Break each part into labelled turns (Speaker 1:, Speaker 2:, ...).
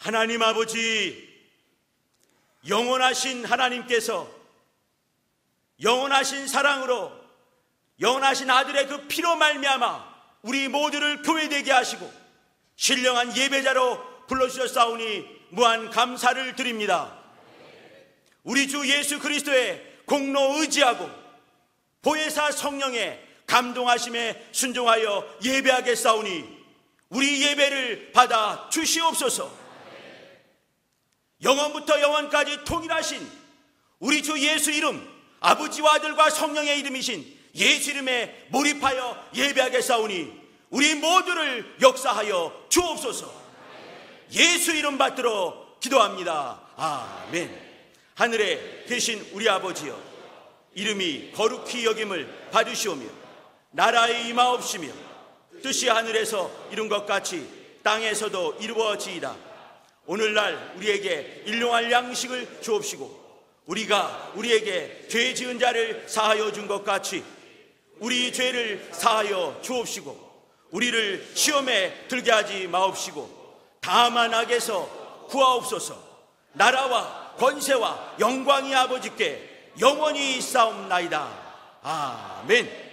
Speaker 1: 하나님 아버지, 영원하신 하나님께서 영원하신 사랑으로 영원하신 아들의 그 피로 말미암아 우리 모두를 교회되게 하시고 신령한 예배자로 불러주셨사오니 무한 감사를 드립니다. 우리 주 예수 그리스도의 공로 의지하고 보혜사 성령의 감동하심에 순종하여 예배하겠사오니 우리 예배를 받아 주시옵소서. 영원부터 영원까지 통일하신 우리 주 예수 이름, 아버지와 아들과 성령의 이름이신 예수 이름에 몰입하여 예배하겠사오니 우리 모두를 역사하여 주옵소서. 예수 이름 받들어 기도합니다. 아멘. 하늘에 계신 우리 아버지여, 이름이 거룩히 여김을 받으시오며 나라의 임하옵시며 뜻이 하늘에서 이룬 것 같이 땅에서도 이루어지이다. 오늘날 우리에게 일용할 양식을 주옵시고 우리가 우리에게 죄 지은 자를 사하여 준 것 같이 우리 죄를 사하여 주옵시고 우리를 시험에 들게 하지 마옵시고 다만 악에서 구하옵소서. 나라와 권세와 영광이 아버지께 영원히 있사옵나이다. 아멘.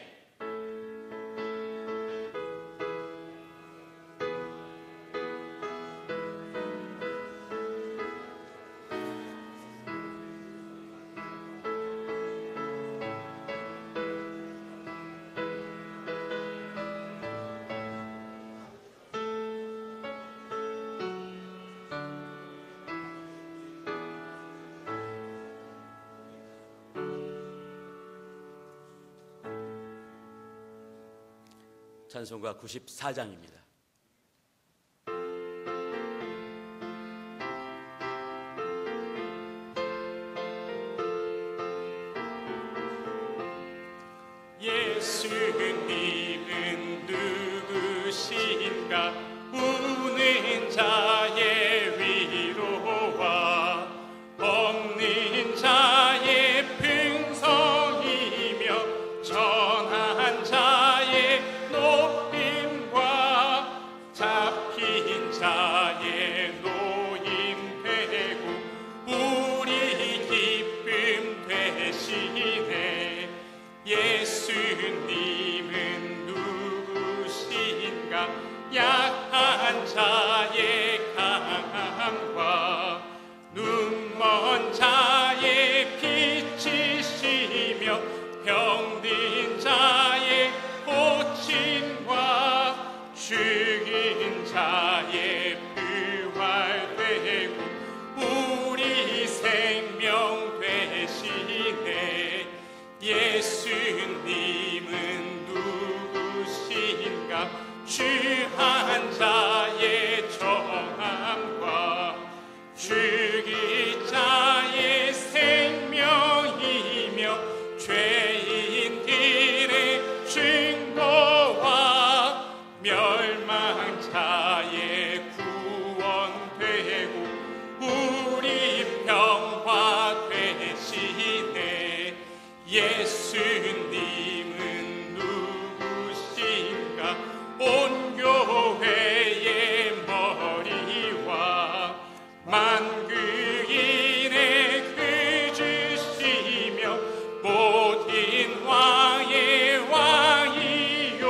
Speaker 1: 찬송가 94장입니다.
Speaker 2: 예수님은 누구신가? 우는 자의 위로와 없는 자의 풍성이며 전한 자의 높임과 잡힌 자의 노임 되고 우리 기쁨 되시네. 예수님은 누구신가? 약한 자의 강함과 눈먼 자의 빛이시며 병든 자의 고침과 죽인 자의 부활되고 우리 생명 되시네. 예수님은 누구신가? 주한 자의 정함과 죽인 자의 생명이며 죄인들의 증거와 멸망 자의 구원되고 우리 평화 되시네. 예수님은 누구신가? 온 교회의 머리와 만국인의 구주시며 모든 왕의 왕이요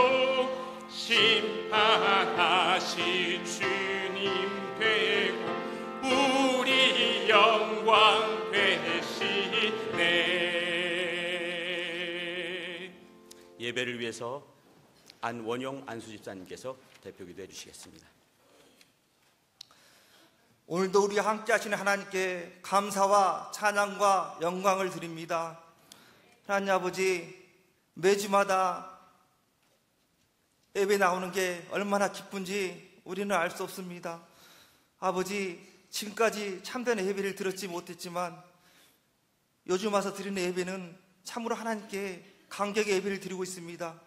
Speaker 2: 심판하실 주님 되고 우리 영광 되시네.
Speaker 1: 예배를 위해서 안원용 안수집사님께서 대표기도 해주시겠습니다.
Speaker 3: 오늘도 우리 함께 하시는 하나님께 감사와 찬양과 영광을 드립니다. 하나님 아버지, 매주마다 예배 나오는 게 얼마나 기쁜지 우리는 알 수 없습니다. 아버지, 지금까지 참된 예배를 드렸지 못했지만 요즘 와서 드리는 예배는 참으로 하나님께 감격의 예배를 드리고 있습니다.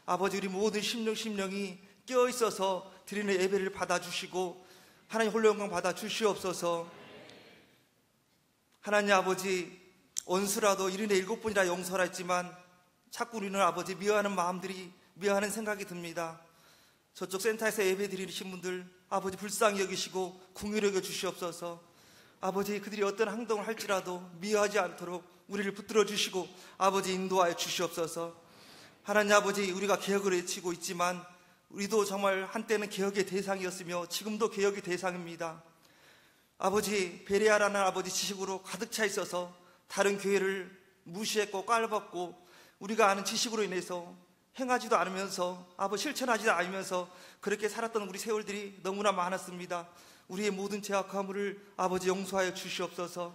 Speaker 3: 아버지, 우리 모든 심령이 깨어있어서 드리는 예배를 받아주시고 하나님 홀로 영광 받아주시옵소서. 하나님 아버지, 원수라도 1인에 7번이나 용서라 했지만 자꾸 우리는 아버지 미워하는 마음들이, 미워하는 생각이 듭니다. 저쪽 센터에서 예배 드리신 분들 아버지 불쌍히 여기시고 긍휼히 여겨 주시옵소서. 아버지 그들이 어떤 행동을 할지라도 미워하지 않도록 우리를 붙들어 주시고 아버지 인도하여 주시옵소서. 하나님 아버지, 우리가 개혁을 외치고 있지만 우리도 정말 한때는 개혁의 대상이었으며 지금도 개혁의 대상입니다. 아버지, 베레아라는 아버지 지식으로 가득 차 있어서 다른 교회를 무시했고 깔봤고 우리가 아는 지식으로 인해서 행하지도 않으면서 아버지 실천하지도 않으면서 그렇게 살았던 우리 세월들이 너무나 많았습니다. 우리의 모든 죄악 허물을 아버지 용서하여 주시옵소서.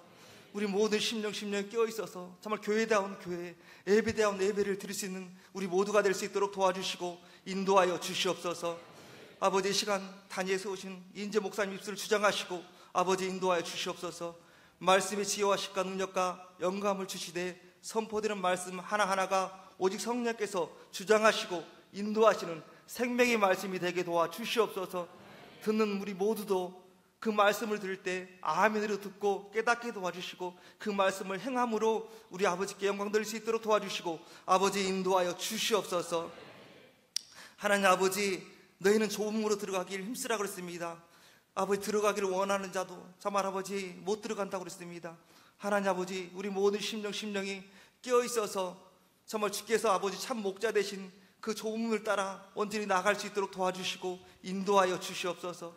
Speaker 3: 우리 모든 심령에 껴있어서 정말 교회다운 교회, 예배다운 예배를 드릴 수 있는 우리 모두가 될 수 있도록 도와주시고 인도하여 주시옵소서. 아버지, 이 시간 단위에서 오신 인재 목사님 입술을 주장하시고 아버지 인도하여 주시옵소서. 말씀의 지혜와 식과 능력과 영감을 주시되 선포되는 말씀 하나하나가 오직 성령께서 주장하시고 인도하시는 생명의 말씀이 되게 도와주시옵소서. 듣는 우리 모두도 그 말씀을 들을 때 아멘으로 듣고 깨닫게 도와주시고 그 말씀을 행함으로 우리 아버지께 영광 돌릴 수 있도록 도와주시고 아버지 인도하여 주시옵소서. 하나님 아버지, 너희는 좁은 문으로 들어가기를 힘쓰라고 그랬습니다. 아버지, 들어가기를 원하는 자도 정말 아버지 못 들어간다고 그랬습니다. 하나님 아버지, 우리 모든 심령이 깨어있어서 정말 주께서 아버지 참 목자 되신 그 좁은 문을 따라 온전히 나갈 수 있도록 도와주시고 인도하여 주시옵소서.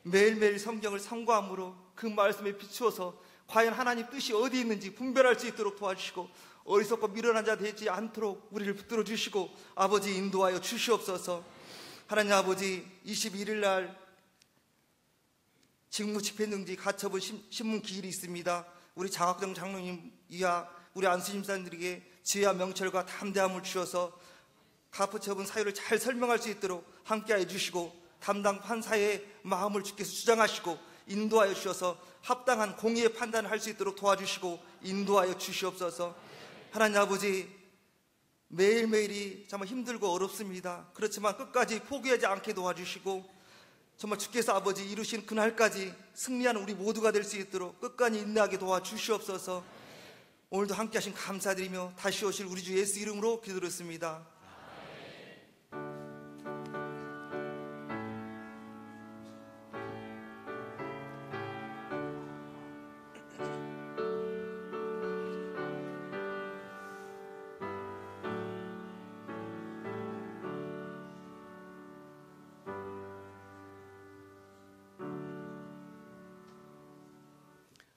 Speaker 3: 매일매일 성경을 상고함으로 그 말씀에 비추어서 과연 하나님 뜻이 어디 있는지 분별할 수 있도록 도와주시고 어리석고 미련한 자 되지 않도록 우리를 붙들어 주시고 아버지 인도하여 주시옵소서. 하나님 아버지, 21일 날 직무 집행정지 가처분 신문 기일이 있습니다. 우리 장학정 장로님 이하 우리 안수심사님들에게 지혜와 명철과 담대함을 주셔서 가처분 사유를 잘 설명할 수 있도록 함께하여 주시고 담당 판사의 마음을 주께서 주장하시고 인도하여 주셔서 합당한 공의의 판단을 할 수 있도록 도와주시고 인도하여 주시옵소서. 하나님 아버지, 매일매일이 정말 힘들고 어렵습니다. 그렇지만 끝까지 포기하지 않게 도와주시고 정말 주께서 아버지 이루신 그날까지 승리하는 우리 모두가 될 수 있도록 끝까지 인내하게 도와주시옵소서. 오늘도 함께 하신 감사드리며 다시 오실 우리 주 예수 이름으로 기도드렸습니다.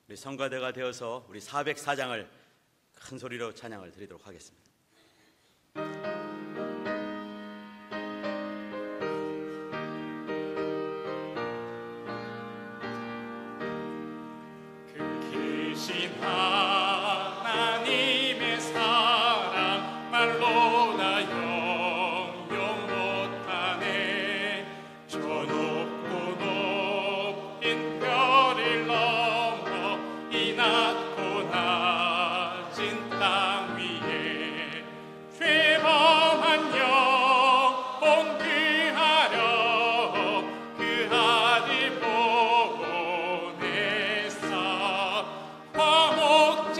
Speaker 1: 우리 성가대가 되어서 우리 404장을 큰 소리로 찬양을 드리도록 하겠습니다.
Speaker 2: 그 계신 하나님의 사랑 말로나 영영 못하네. 저 높고 높은 별을 넘어 이 낮고 낮은 땅 위에 죄범한 영혼 구하려 그 아들 보내사 화목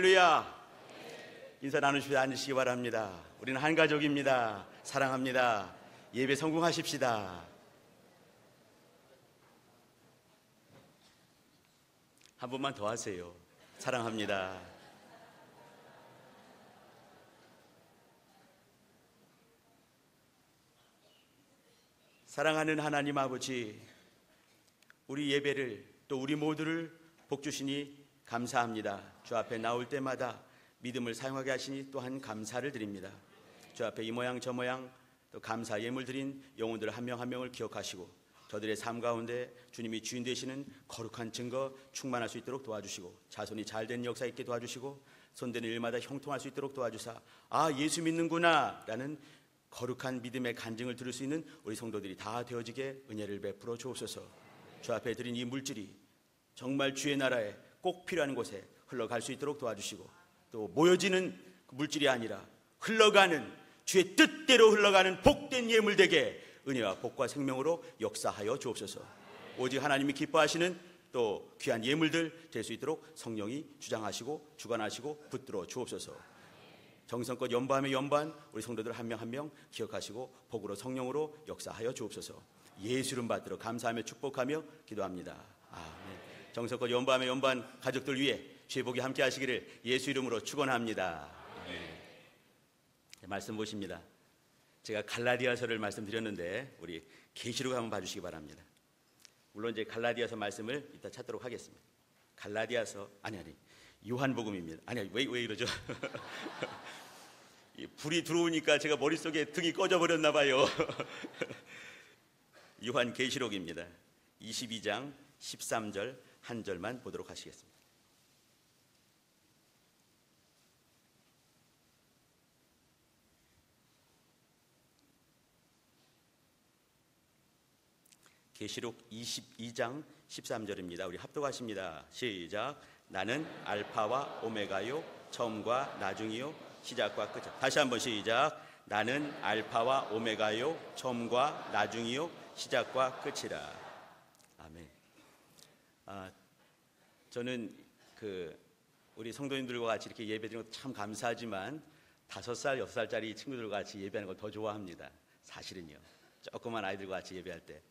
Speaker 1: 할렐루야. 인사 나누시고 앉으시기 바랍니다. 우리는 한 가족입니다. 사랑합니다. 예배 성공하십시다. 한 번만 더 하세요. 사랑합니다. 사랑하는 하나님 아버지, 우리 예배를 또 우리 모두를 복주시니 감사합니다. 주 앞에 나올 때마다 믿음을 사용하게 하시니 또한 감사를 드립니다. 주 앞에 이 모양 저 모양 또 감사 예물 드린 영혼들 한 명 한 명을 기억하시고 저들의 삶 가운데 주님이 주인 되시는 거룩한 증거 충만할 수 있도록 도와주시고 자손이 잘된 역사 있게 도와주시고 손대는 일마다 형통할 수 있도록 도와주사 아 예수 믿는구나 라는 거룩한 믿음의 간증을 들을 수 있는 우리 성도들이 다 되어지게 은혜를 베풀어 주옵소서. 주 앞에 드린 이 물질이 정말 주의 나라에 꼭 필요한 곳에 흘러갈 수 있도록 도와주시고 또 모여지는 물질이 아니라 흘러가는 주의 뜻대로 흘러가는 복된 예물 되게 은혜와 복과 생명으로 역사하여 주옵소서. 오직 하나님이 기뻐하시는 또 귀한 예물들 될 수 있도록 성령이 주장하시고 주관하시고 붙들어 주옵소서. 정성껏 연보하며 연보한 우리 성도들 한 명 한 명 기억하시고 복으로 성령으로 역사하여 주옵소서. 예수 이름 받들어 감사하며 축복하며 기도합니다. 아멘. 정성껏 연보하며 연보한 가족들 위해 주의 복이 함께 하시기를 예수 이름으로 축원합니다. 말씀 보십니다. 제가 갈라디아서를 말씀드렸는데 우리 계시록 한번 봐주시기 바랍니다. 물론 이제 갈라디아서 말씀을 이따 찾도록 하겠습니다. 갈라디아서 아니 요한복음입니다. 왜 이러죠? 불이 들어오니까 제가 머릿속에 등이 꺼져 버렸나 봐요. 요한 계시록입니다. 22장 13절 한 절만 보도록 하시겠습니다. 계시록 22장 13절입니다. 우리 합독하십니다. 시작. 나는 알파와 오메가요 처음과 나중이요 시작과 끝. 다시 한번 시작. 나는 알파와 오메가요 처음과 나중이요 시작과 끝이라. 아멘. 저는 우리 성도님들과 같이 이렇게 예배드리는 것도 참 감사하지만 5살, 6살짜리 친구들과 같이 예배하는 걸 더 좋아합니다. 사실은요. 조그만 아이들과 같이 예배할 때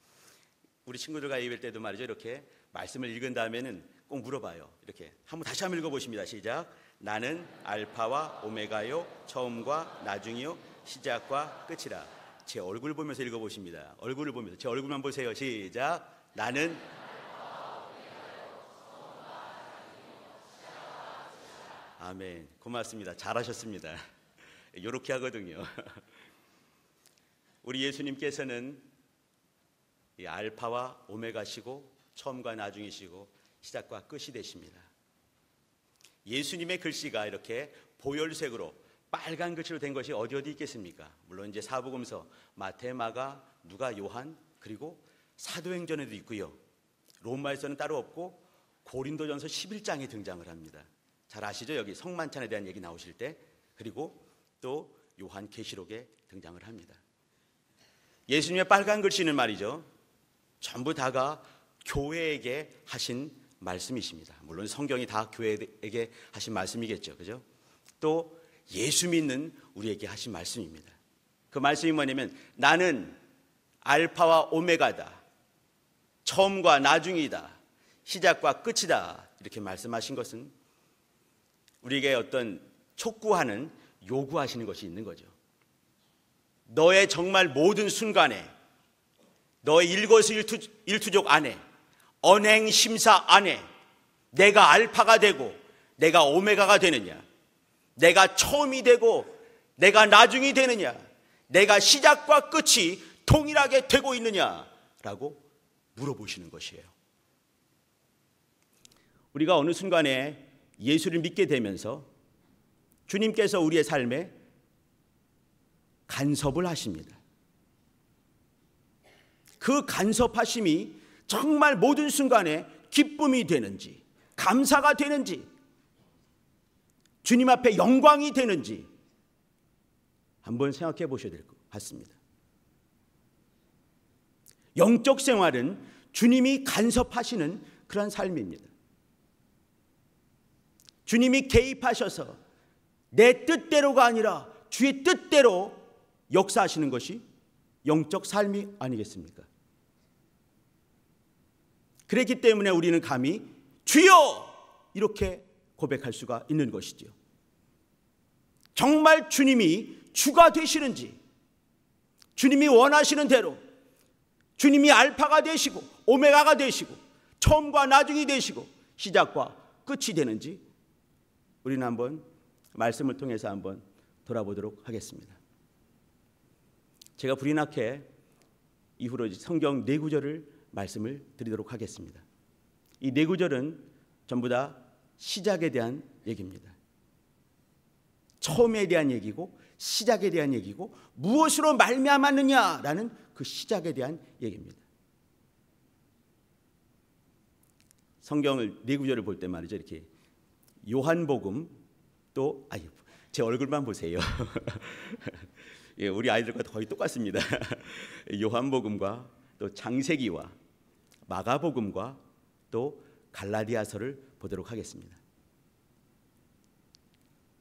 Speaker 1: 우리 친구들과 예배할 때도 말이죠. 이렇게 말씀을 읽은 다음에는 꼭 물어봐요. 이렇게 다시 한번 읽어보십니다. 시작. 나는 알파와 오메가요 처음과 나중이요 시작과 끝이라. 제 얼굴 보면서 읽어보십니다. 얼굴을 보면서 제 얼굴만 보세요. 시작. 나는 아멘. 고맙습니다. 잘하셨습니다. 이렇게 하거든요. 우리 예수님께서는 이 알파와 오메가시고 처음과 나중이시고 시작과 끝이 되십니다. 예수님의 글씨가 이렇게 보혈색으로 빨간 글씨로 된 것이 어디 있겠습니까? 물론 이제 사복음서 마태, 마가, 누가, 요한 그리고 사도행전에도 있고요. 로마에서는 따로 없고 고린도전서 11장에 등장을 합니다. 잘 아시죠? 여기 성만찬에 대한 얘기 나오실 때 그리고 또 요한 계시록에 등장을 합니다. 예수님의 빨간 글씨는 말이죠. 전부 다가 교회에게 하신 말씀이십니다. 물론 성경이 다 교회에게 하신 말씀이겠죠. 그죠? 또 예수 믿는 우리에게 하신 말씀입니다. 그 말씀이 뭐냐면 나는 알파와 오메가다. 처음과 나중이다. 시작과 끝이다. 이렇게 말씀하신 것은 우리에게 어떤 촉구하는 요구하시는 것이 있는 거죠. 너의 정말 모든 순간에 너의 일거수일투족 안에 언행심사 안에 내가 알파가 되고 내가 오메가가 되느냐, 내가 처음이 되고 내가 나중이 되느냐, 내가 시작과 끝이 동일하게 되고 있느냐라고 물어보시는 것이에요. 우리가 어느 순간에 예수를 믿게 되면서 주님께서 우리의 삶에 간섭을 하십니다. 그 간섭하심이 정말 모든 순간에 기쁨이 되는지 감사가 되는지 주님 앞에 영광이 되는지 한번 생각해 보셔야 될 것 같습니다. 영적 생활은 주님이 간섭하시는 그런 삶입니다. 주님이 개입하셔서 내 뜻대로가 아니라 주의 뜻대로 역사하시는 것이 영적 삶이 아니겠습니까? 그렇기 때문에 우리는 감히 주여 이렇게 고백할 수가 있는 것이죠. 정말 주님이 주가 되시는지, 주님이 원하시는 대로 주님이 알파가 되시고 오메가가 되시고 처음과 나중이 되시고 시작과 끝이 되는지 우리는 한번 말씀을 통해서 한번 돌아보도록 하겠습니다. 제가 불이 나게 이후로 성경 4구절을 말씀을 드리도록 하겠습니다. 이 4구절은 전부 다 시작에 대한 얘기입니다. 처음에 대한 얘기고 시작에 대한 얘기고 무엇으로 말미암았느냐라는 그 시작에 대한 얘기입니다. 성경을 4구절을 볼 때 말이죠. 이렇게 요한복음 또 제 얼굴만 보세요. 예, 우리 아이들과 거의 똑같습니다. 요한복음과 또 창세기와 마가복음과 또 갈라디아서를 보도록 하겠습니다.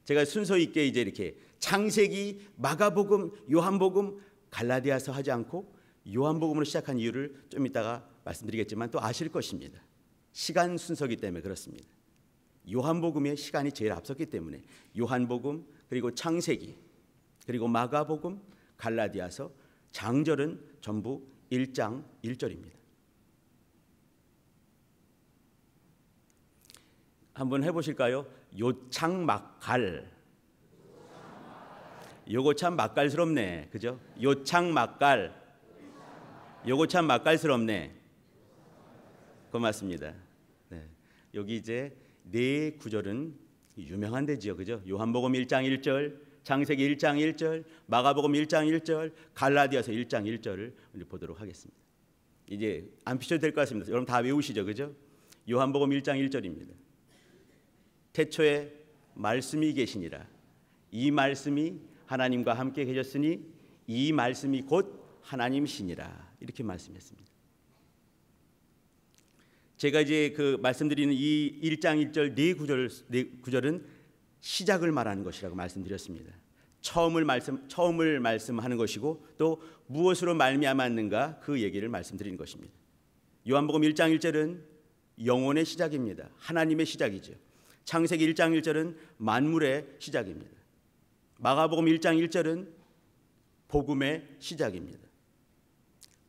Speaker 1: 제가 순서 있게 이제 이렇게 창세기, 마가복음, 요한복음, 갈라디아서 하지 않고 요한복음으로 시작한 이유를 좀 이따가 말씀드리겠지만 또 아실 것입니다. 시간 순서기 때문에 그렇습니다. 요한복음의 시간이 제일 앞섰기 때문에 요한복음 그리고 창세기 그리고 마가복음, 갈라디아서, 장절은 전부 1장 1절입니다. 한번 해보실까요? 요창막갈. 요거 참 맛깔스럽네, 그죠? 요창막갈. 요거 참 맛깔스럽네. 고맙습니다. 네. 여기 이제 4구절은 유명한 데지요, 그죠? 요한복음 1장 1절, 창세기 1장 1절, 마가복음 1장 1절, 갈라디아서 1장 1절을 우리 보도록 하겠습니다. 이제 안 피셔도 될 것 같습니다. 여러분 다 외우시죠, 그죠? 요한복음 1장 1절입니다. 태초에 말씀이 계시니라. 이 말씀이 하나님과 함께 계셨으니 이 말씀이 곧 하나님이시니라. 이렇게 말씀했습니다. 제가 이제 그 말씀드리는 이 1장 1절 4구절은 시작을 말하는 것이라고 말씀드렸습니다. 처음을 말씀하는 것이고 또 무엇으로 말미암았는가 그 얘기를 말씀드리는 것입니다. 요한복음 1장 1절은 영혼의 시작입니다. 하나님의 시작이죠. 창세기 1장 1절은 만물의 시작입니다. 마가복음 1장 1절은 복음의 시작입니다.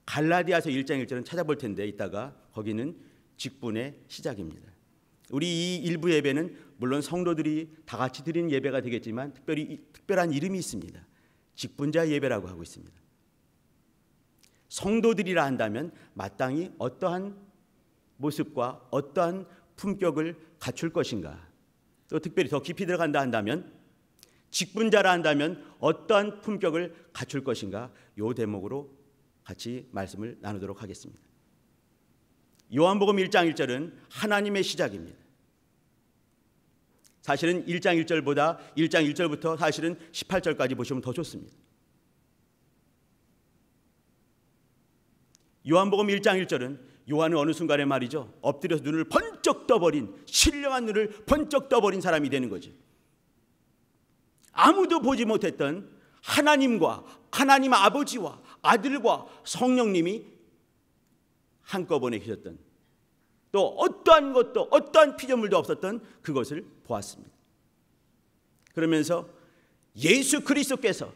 Speaker 1: 갈라디아서 1장 1절은 찾아볼 텐데 이따가 거기는 직분의 시작입니다. 우리 이 일부 예배는 물론 성도들이 다 같이 드리는 예배가 되겠지만 특별한 이름이 있습니다. 직분자 예배라고 하고 있습니다. 성도들이라 한다면 마땅히 어떠한 모습과 어떠한 품격을 갖출 것인가, 또 특별히 더 깊이 들어간다 한다면 직분자라 한다면 어떠한 품격을 갖출 것인가, 이 대목으로 같이 말씀을 나누도록 하겠습니다. 요한복음 1장 1절은 하나님의 시작입니다. 사실은 1장 1절보다 1장 1절부터 사실은 18절까지 보시면 더 좋습니다. 요한복음 1장 1절은 요한은 어느 순간에 말이죠, 엎드려서 눈을 번쩍 떠버린, 신령한 눈을 번쩍 떠버린 사람이 되는 거죠. 아무도 보지 못했던 하나님과 하나님 아버지와 아들과 성령님이 한꺼번에 계셨던, 또 어떠한 것도 어떠한 피조물도 없었던 그것을 보았습니다. 그러면서 예수께서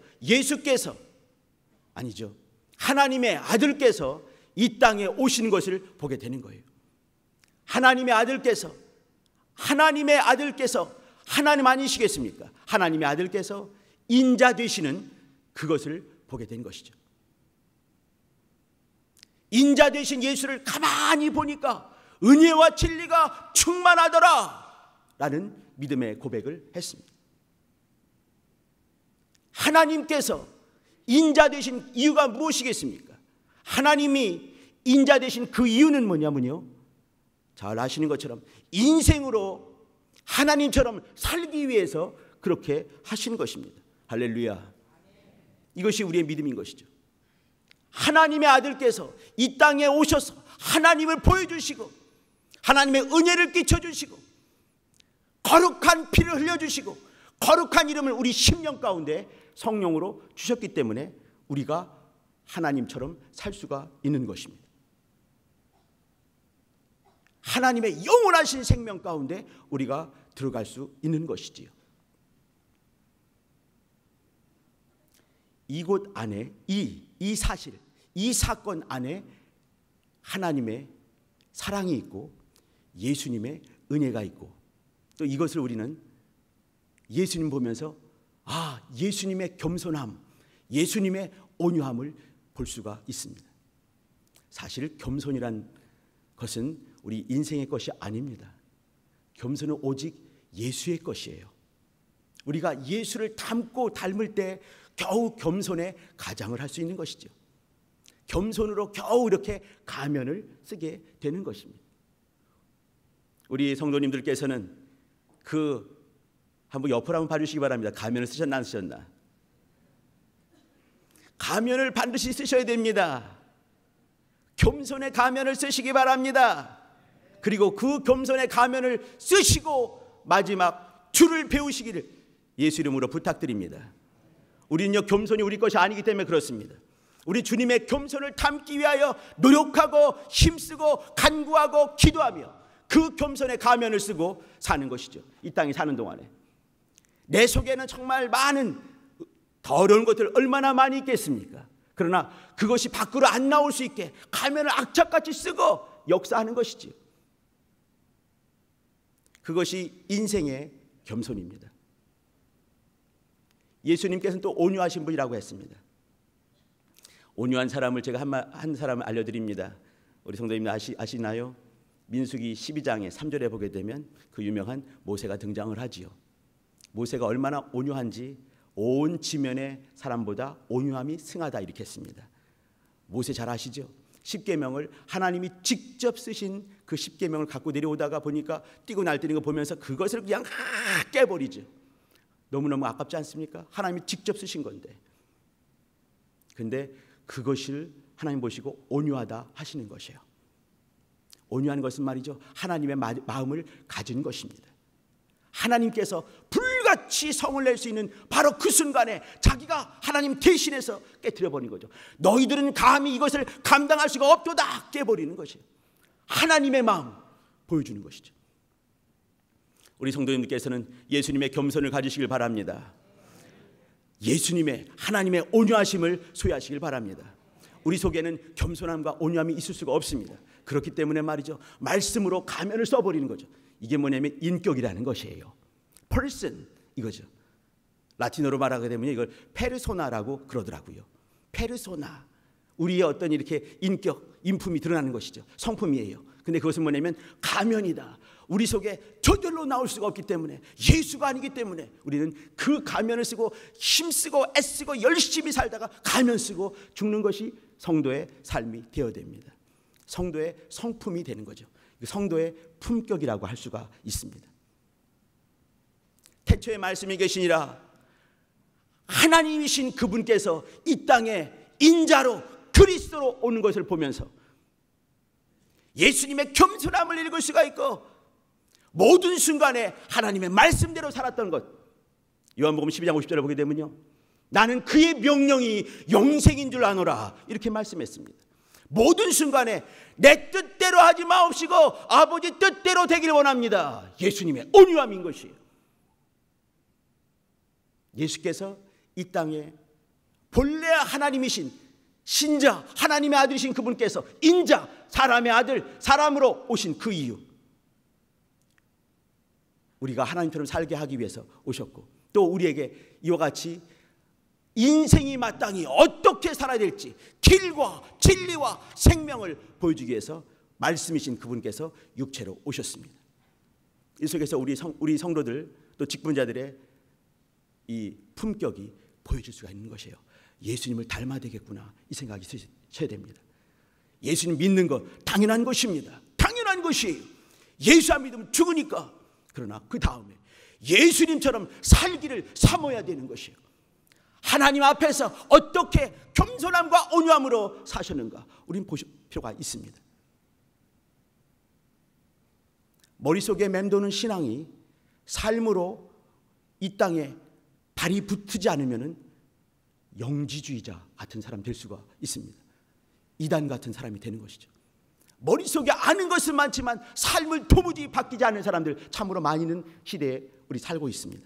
Speaker 1: 아니죠, 하나님의 아들께서 이 땅에 오신 것을 보게 되는 거예요. 하나님의 아들께서 하나님 아니시겠습니까? 하나님의 아들께서 인자 되시는 그것을 보게 된 것이죠. 인자 되신 예수를 가만히 보니까 은혜와 진리가 충만하더라 라는 믿음의 고백을 했습니다. 하나님께서 인자 되신 이유가 무엇이겠습니까? 하나님이 인자 되신 그 이유는 뭐냐면요, 잘 아시는 것처럼 인생으로 하나님처럼 살기 위해서 그렇게 하신 것입니다. 할렐루야. 이것이 우리의 믿음인 것이죠. 하나님의 아들께서 이 땅에 오셔서 하나님을 보여주시고 하나님의 은혜를 끼쳐주시고 거룩한 피를 흘려주시고 거룩한 이름을 우리 심령 가운데 성령으로 주셨기 때문에 우리가 하나님처럼 살 수가 있는 것입니다. 하나님의 영원하신 생명 가운데 우리가 들어갈 수 있는 것이지요. 이곳 안에 이 사실, 이 사건 안에 하나님의 사랑이 있고 예수님의 은혜가 있고 또 이것을 우리는 예수님 보면서 예수님의 겸손함, 예수님의 온유함을 볼 수가 있습니다. 사실 겸손이란 것은 우리 인생의 것이 아닙니다. 겸손은 오직 예수의 것이에요. 우리가 예수를 닮을 때 겨우 겸손의 가장을 할 수 있는 것이죠. 겸손으로 겨우 이렇게 가면을 쓰게 되는 것입니다. 우리 성도님들께서는 한번 옆으로 한번 봐주시기 바랍니다. 가면을 쓰셨나 안 쓰셨나? 가면을 반드시 쓰셔야 됩니다. 겸손의 가면을 쓰시기 바랍니다. 그리고 그 겸손의 가면을 쓰시고 마지막 주를 배우시기를 예수 이름으로 부탁드립니다. 우리는요, 겸손이 우리 것이 아니기 때문에 그렇습니다. 우리 주님의 겸손을 담기 위하여 노력하고 힘쓰고 간구하고 기도하며 그 겸손의 가면을 쓰고 사는 것이죠. 이 땅에 사는 동안에 내 속에는 정말 많은 더러운 것들 얼마나 많이 있겠습니까? 그러나 그것이 밖으로 안 나올 수 있게 가면을 악착같이 쓰고 역사하는 것이지요. 그것이 인생의 겸손입니다. 예수님께서는 또 온유하신 분이라고 했습니다. 온유한 사람을 제가 한 사람을 알려드립니다. 우리 성도님들 아시나요? 민수기 12장의 3절에 보게 되면 그 유명한 모세가 등장을 하지요. 모세가 얼마나 온유한지 온 지면의 사람보다 온유함이 승하다 이렇게 했습니다. 모세 잘 아시죠? 십계명을 하나님이 직접 쓰신 그 십계명을 갖고 내려오다가 보니까 뛰고 날뛰는 거 보면서 그것을 그냥 깨버리죠. 너무너무 아깝지 않습니까? 하나님이 직접 쓰신 건데. 근데 그것을 하나님 보시고 온유하다 하시는 것이에요. 온유한 것은 말이죠, 하나님의 마음을 가진 것입니다. 하나님께서 불같이 성을 낼 수 있는 바로 그 순간에 자기가 하나님 대신해서 깨트려버리는 거죠. 너희들은 감히 이것을 감당할 수가 없도다 깨버리는 것이에요. 하나님의 마음 보여주는 것이죠. 우리 성도님들께서는 예수님의 겸손을 가지시길 바랍니다. 예수님의 하나님의 온유하심을 소유하시길 바랍니다. 우리 속에는 겸손함과 온유함이 있을 수가 없습니다. 그렇기 때문에 말이죠, 말씀으로 가면을 써버리는 거죠. 이게 뭐냐면 인격이라는 것이에요. person 이거죠. 라틴어로 말하게 되면 이걸 페르소나라고 그러더라고요. 페르소나, 우리의 어떤 이렇게 인격, 인품이 드러나는 것이죠. 성품이에요. 근데 그것은 뭐냐면 가면이다. 우리 속에 저절로 나올 수가 없기 때문에, 예수가 아니기 때문에 우리는 그 가면을 쓰고 힘쓰고 애쓰고 열심히 살다가 가면 쓰고 죽는 것이 성도의 삶이 되어야 됩니다. 성도의 성품이 되는 거죠. 성도의 품격이라고 할 수가 있습니다. 태초에 말씀이 계시니라 하나님이신 그분께서 이 땅에 인자로 그리스도로 오는 것을 보면서 예수님의 겸손함을 읽을 수가 있고 모든 순간에 하나님의 말씀대로 살았던 것. 요한복음 12장 50절에 보게 되면요, 나는 그의 명령이 영생인 줄 아노라 이렇게 말씀했습니다. 모든 순간에 내 뜻대로 하지 마옵시고 아버지 뜻대로 되기를 원합니다. 예수님의 온유함인 것이에요. 예수께서 이 땅에 본래 하나님이신 신자 하나님의 아들이신 그분께서 인자 사람의 아들 사람으로 오신 그 이유, 우리가 하나님처럼 살게 하기 위해서 오셨고 또 우리에게 이와 같이 인생이 마땅히 어떻게 살아야 될지 길과 진리와 생명을 보여주기 위해서 말씀이신 그분께서 육체로 오셨습니다. 이 속에서 우리 성도들 또 직분자들의 이 품격이 보여질 수가 있는 것이에요. 예수님을 닮아야 되겠구나 이 생각이 드셔야 됩니다. 예수님 믿는 것 당연한 것입니다. 당연한 것이에요. 예수 안 믿으면 죽으니까. 그러나 그 다음에 예수님처럼 살기를 사모해야 되는 것이에요. 하나님 앞에서 어떻게 겸손함과 온유함으로 사셨는가 우리는 보실 필요가 있습니다. 머릿속에 맴도는 신앙이
Speaker 4: 삶으로 이 땅에 발이 붙지 않으면 영지주의자 같은 사람 될 수가 있습니다. 이단 같은 사람이 되는 것이죠. 머릿속에 아는 것은 많지만 삶을 도무지 바뀌지 않는 사람들 참으로 많이 있는 시대에 우리 살고 있습니다.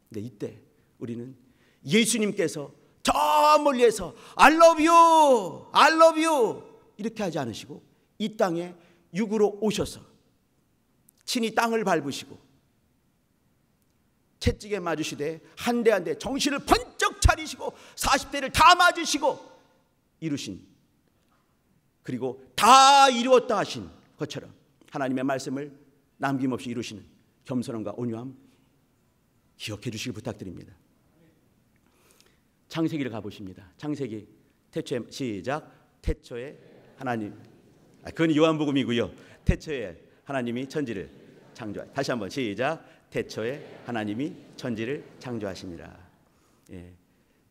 Speaker 4: 근데 이때 우리는 예수님께서 저 멀리에서 I love you, I love you 이렇게 하지 않으시고 이 땅에 육으로 오셔서 친히 땅을 밟으시고 채찍에 맞으시되 한 대 한 대 정신을 번쩍 차리시고 40대를 다 맞으시고 이루신, 그리고 다 이루었다 하신 것처럼 하나님의 말씀을 남김없이 이루시는 겸손함과 온유함 기억해 주시길 부탁드립니다. 창세기를 가보십니다. 창세기 태초에, 시작. 태초에 하나님, 그건 요한복음이고요. 태초에 하나님이 천지를 창조하, 다시 한번 시작. 태초에 하나님이 천지를 창조하시니라. 예.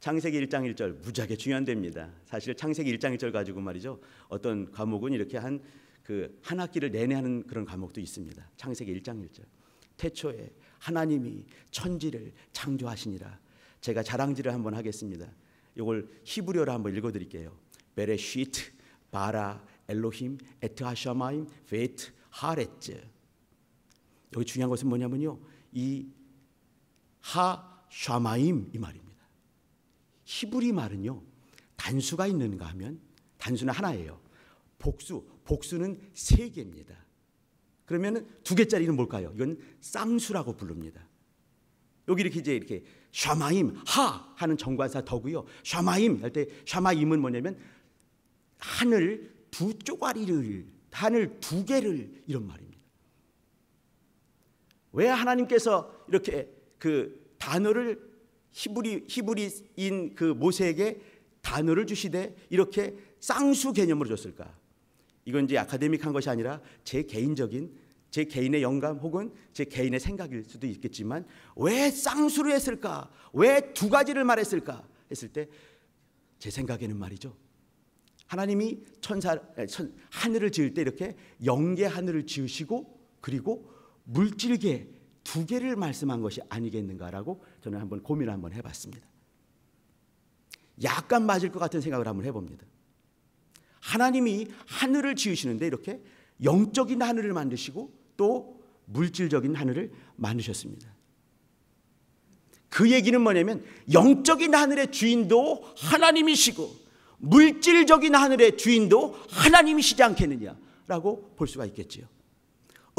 Speaker 4: 창세기 1장 1절 무지하게 중요한 데입니다. 사실 창세기 1장 1절 가지고 말이죠, 어떤 과목은 이렇게 한 학기를 내내 하는 그런 과목도 있습니다. 창세기 1장 1절 태초에 하나님이 천지를 창조하시니라. 제가 자랑질을 한번 하겠습니다. 이걸 히브리어로 한번 읽어드릴게요. 베레시트 바라 엘로힘 에트 하샤마임 베트 하레츠. 여기 중요한 것은 뭐냐면요, 이 하샤마임 이 말입니다. 히브리 말은요, 단수가 있는가 하면 단수는 하나예요. 복수는 세 개입니다. 그러면 두 개짜리는 뭘까요? 이건 쌍수라고 부릅니다. 여기 이렇게 샤마임 하 하는 정관사 더고요. 샤마임 할 때 샤마임은 뭐냐면 하늘 두 쪼가리를, 하늘 두 개를, 이런 말입니다. 왜 하나님께서 이렇게 그 단어를 히브리인 그 모세에게 단어를 주시되 이렇게 쌍수 개념으로 줬을까? 이건 이제 아카데믹한 것이 아니라 제 개인의 영감 혹은 제 개인의 생각일 수도 있겠지만 왜 쌍수를 했을까? 왜 두 가지를 말했을까? 했을 때 제 생각에는 말이죠, 하나님이 하늘을 지을 때 이렇게 영계 하늘을 지으시고 그리고 물질계 두 개를 말씀한 것이 아니겠는가라고 저는 한번 고민을 한번 해봤습니다. 약간 맞을 것 같은 생각을 한번 해봅니다. 하나님이 하늘을 지으시는데 이렇게 영적인 하늘을 만드시고 또 물질적인 하늘을 만드셨습니다. 그 얘기는 뭐냐면 영적인 하늘의 주인도 하나님이시고 물질적인 하늘의 주인도 하나님이시지 않겠느냐라고 볼 수가 있겠지요.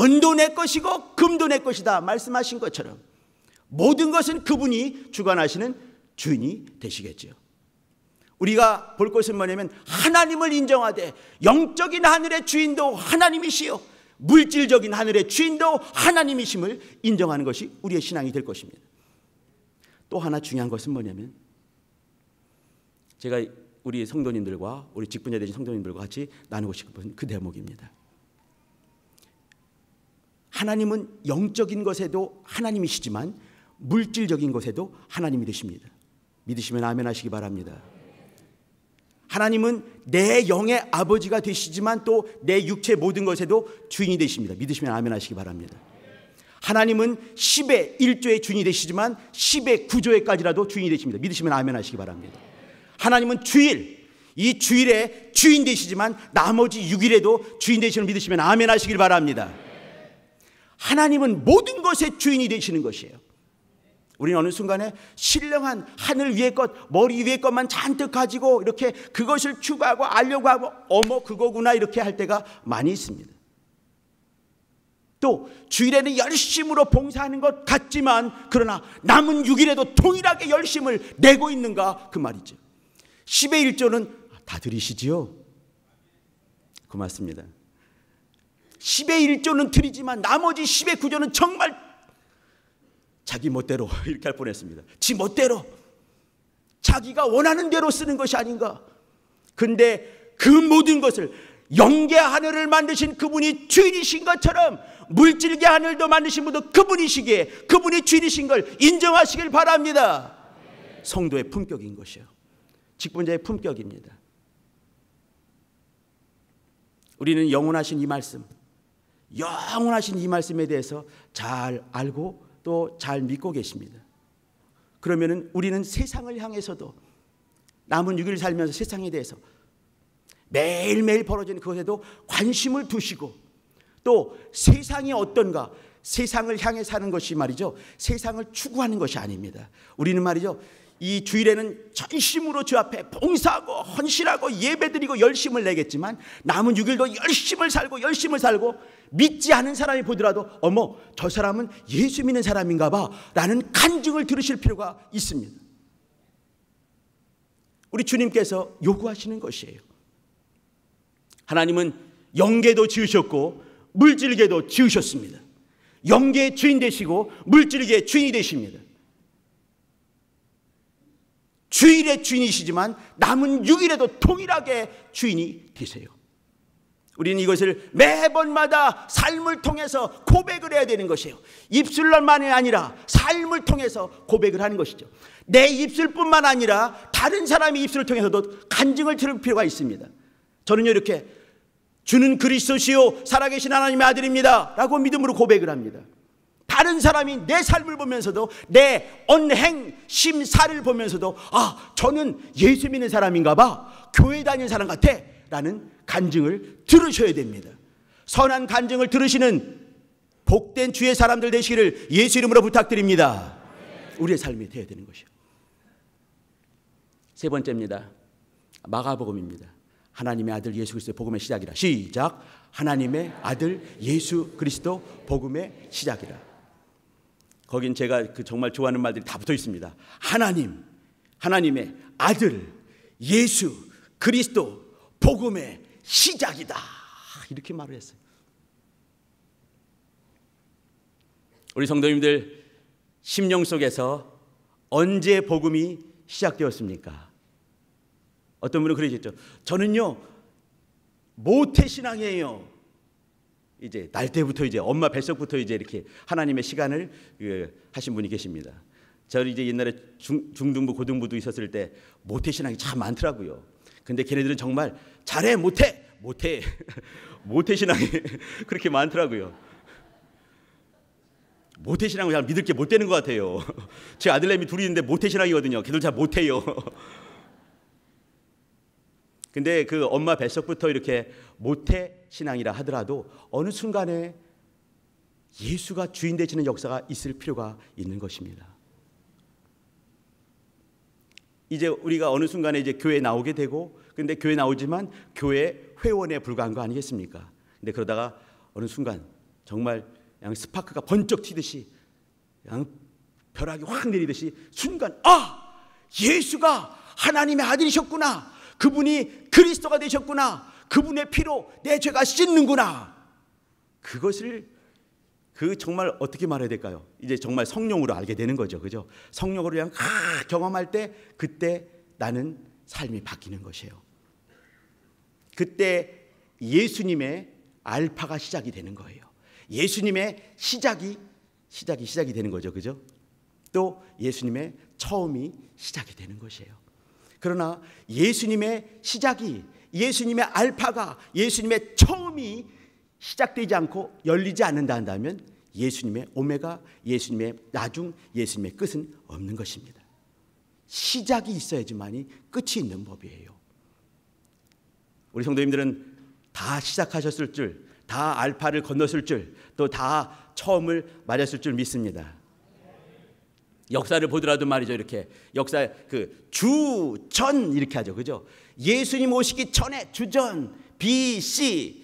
Speaker 4: 은도 내 것이고 금도 내 것이다 말씀하신 것처럼 모든 것은 그분이 주관하시는 주인이 되시겠지요. 우리가 볼 것은 뭐냐면 하나님을 인정하되 영적인 하늘의 주인도 하나님이시요 물질적인 하늘의 주인도 하나님이심을 인정하는 것이 우리의 신앙이 될 것입니다. 또 하나 중요한 것은 뭐냐면 제가 우리 성도님들과 우리 직분자 되신 성도님들과 같이 나누고 싶은 그 대목입니다. 하나님은 영적인 것에도 하나님이시지만 물질적인 것에도 하나님이 되십니다. 믿으시면 아멘 하시기 바랍니다. 하나님은 내 영의 아버지가 되시지만 또 내 육체 모든 것에도 주인이 되십니다. 믿으시면 아멘 하시기 바랍니다. 하나님은 10의 1조의 주인이 되시지만 10의 9조에까지라도 주인이 되십니다. 믿으시면 아멘 하시기 바랍니다. 하나님은 이 주일에 주인 되시지만 나머지 6일에도 주인 되시는 믿으시면 아멘 하시길 바랍니다. 하나님은 모든 것의 주인이 되시는 것이에요. 우리는 어느 순간에 신령한 하늘 위의 것, 머리 위의 것만 잔뜩 가지고 이렇게 그것을 추구하고 알려고 하고 어머 그거구나 이렇게 할 때가 많이 있습니다. 또 주일에는 열심으로 봉사하는 것 같지만 그러나 남은 6일에도 동일하게 열심을 내고 있는가 그 말이죠. 10의 1조는 다 드리시지요? 고맙습니다. 10의 1조는 드리지만 나머지 10의 9조는 정말 자기 멋대로 이렇게 할 뻔했습니다. 지 멋대로 자기가 원하는 대로 쓰는 것이 아닌가. 근데 그 모든 것을 영계 하늘을 만드신 그분이 주인이신 것처럼 물질계 하늘도 만드신 분도 그분이시기에 그분이 주인이신 걸 인정하시길 바랍니다. 성도의 품격인 것이요, 직분자의 품격입니다. 우리는 영원하신 이 말씀에 대해서 잘 알고 또 잘 믿고 계십니다. 그러면은 우리는 세상을 향해서도 남은 6일 살면서 세상에 대해서 매일매일 벌어지는 그것에도 관심을 두시고 또 세상이 어떤가, 세상을 향해 사는 것이 말이죠, 세상을 추구하는 것이 아닙니다. 우리는 말이죠, 이 주일에는 전심으로 주 앞에 봉사하고 헌신하고 예배드리고 열심을 내겠지만 남은 6일도 열심을 살고 믿지 않은 사람이 보더라도 어머, 저 사람은 예수 믿는 사람인가 봐 라는 간증을 들으실 필요가 있습니다. 우리 주님께서 요구하시는 것이에요. 하나님은 영계도 지으셨고 물질계도 지으셨습니다. 영계의 주인 되시고 물질계의 주인이 되십니다. 주일의 주인이시지만 남은 6일에도 동일하게 주인이 되세요. 우리는 이것을 매번마다 삶을 통해서 고백을 해야 되는 것이에요. 입술만이 아니라 삶을 통해서 고백을 하는 것이죠. 내 입술뿐만 아니라 다른 사람의 입술을 통해서도 간증을 들을 필요가 있습니다. 저는요, 이렇게 주는 그리스도시요 살아계신 하나님의 아들입니다 라고 믿음으로 고백을 합니다. 다른 사람이 내 삶을 보면서도 내 언행 심사를 보면서도 아, 저는 예수 믿는 사람인가 봐, 교회 다니는 사람 같아 라는 간증을 들으셔야 됩니다. 선한 간증을 들으시는 복된 주의 사람들 되시기를 예수 이름으로 부탁드립니다. 우리의 삶이 되어야 되는 것이요. 세 번째입니다. 마가복음입니다. 하나님의 아들 예수 그리스도의 복음의 시작이라. 시작. 하나님의 아들 예수 그리스도 복음의 시작이라. 거긴 제가 정말 좋아하는 말들이 다 붙어 있습니다. 하나님, 하나님의 아들 예수 그리스도 복음의 시작이다, 이렇게 말을 했어요. 우리 성도님들 심령 속에서 언제 복음이 시작되었습니까? 어떤 분은 그러셨죠. 저는요 모태신앙이에요. 이제 날 때부터 이제 엄마 뱃속부터 이제 이렇게 하나님의 시간을 하신 분이 계십니다. 저는 이제 옛날에 중등부 고등부도 있었을 때 모태신앙이 참 많더라고요. 근데 걔네들은 정말 잘해 못해 모태신앙이 그렇게 많더라고요. 모태신앙을 잘 믿을 게 못 되는 것 같아요. 제 아들내미 둘이 있는데 모태신앙이거든요. 걔들 잘 못해요. 근데 그 엄마 뱃속부터 이렇게 모태신앙이라 하더라도 어느 순간에 예수가 주인 되시는 역사가 있을 필요가 있는 것입니다. 이제 우리가 어느 순간에 이제 교회에 나오게 되고, 근데 교회 나오지만 교회 회원에 불과한 거 아니겠습니까? 근데 그러다가 어느 순간 정말 그냥 스파크가 번쩍 튀듯이 그냥 벼락이 확 내리듯이 순간 아! 예수가 하나님의 아들이셨구나. 그분이 그리스도가 되셨구나. 그분의 피로 내 죄가 씻는구나. 그것을 정말 어떻게 말해야 될까요? 이제 정말 성령으로 알게 되는 거죠. 그죠? 성령으로 그냥 경험할 때 그때 나는 삶이 바뀌는 것이에요. 그때 예수님의 알파가 시작이 되는 거예요. 예수님의 시작이 되는 거죠. 그죠? 또 예수님의 처음이 시작이 되는 것이에요. 그러나 예수님의 시작이, 예수님의 알파가, 예수님의 처음이 시작되지 않고 열리지 않는다 한다면 예수님의 오메가, 예수님의 나중, 예수님의 끝은 없는 것입니다. 시작이 있어야지만이 끝이 있는 법이에요. 우리 성도님들은 다 시작하셨을 줄, 다 알파를 건넜을 줄, 또 다 처음을 맞았을 줄 믿습니다. 역사를 보더라도 말이죠, 이렇게 역사 주전 이렇게 하죠, 그죠? 예수님 오시기 전에 주전, BC,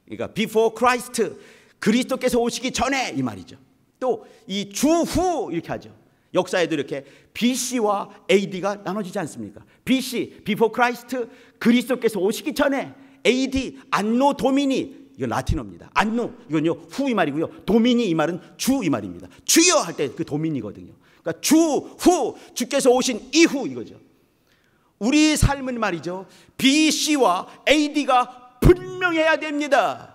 Speaker 4: 그러니까 before Christ, 그리스도께서 오시기 전에 이 말이죠. 또 이 주후 이렇게 하죠. 역사에도 이렇게 BC와 AD가 나눠지지 않습니까? BC, before Christ, 그리스도께서 오시기 전에, AD, 안노 도미니, 이건 라틴어입니다. 안노, 이건요 후 이 말이고요. 도미니 이 말은 주 이 말입니다. 주여 할 때 그 도미니거든요. 그러니까 주, 후, 주께서 오신 이후 이거죠. 우리 삶은 말이죠, BC와 AD가 분명해야 됩니다.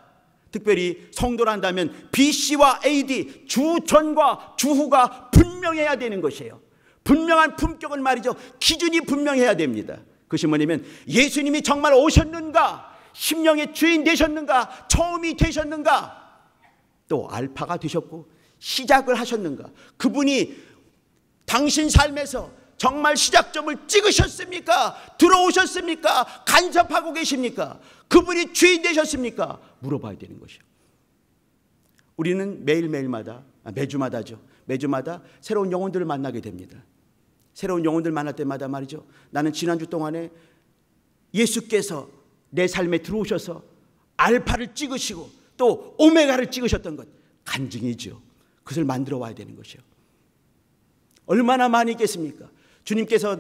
Speaker 4: 특별히 성도를 한다면 BC와 AD, 주전과 주후가 분명해야 되는 것이에요. 분명한 품격은 말이죠, 기준이 분명해야 됩니다. 그것이 뭐냐면 예수님이 정말 오셨는가, 심령의 주인 되셨는가, 처음이 되셨는가, 또 알파가 되셨고 시작을 하셨는가? 그분이 당신 삶에서 정말 시작점을 찍으셨습니까? 들어오셨습니까? 간섭하고 계십니까? 그분이 주인 되셨습니까? 물어봐야 되는 것이요. 우리는 매주마다 새로운 영혼들을 만나게 됩니다. 새로운 영혼들 만날 때마다 말이죠. 나는 지난주 동안에 예수께서 내 삶에 들어오셔서 알파를 찍으시고 또 오메가를 찍으셨던 것, 간증이죠. 그것을 만들어 와야 되는 것이요. 얼마나 많이 있겠습니까? 주님께서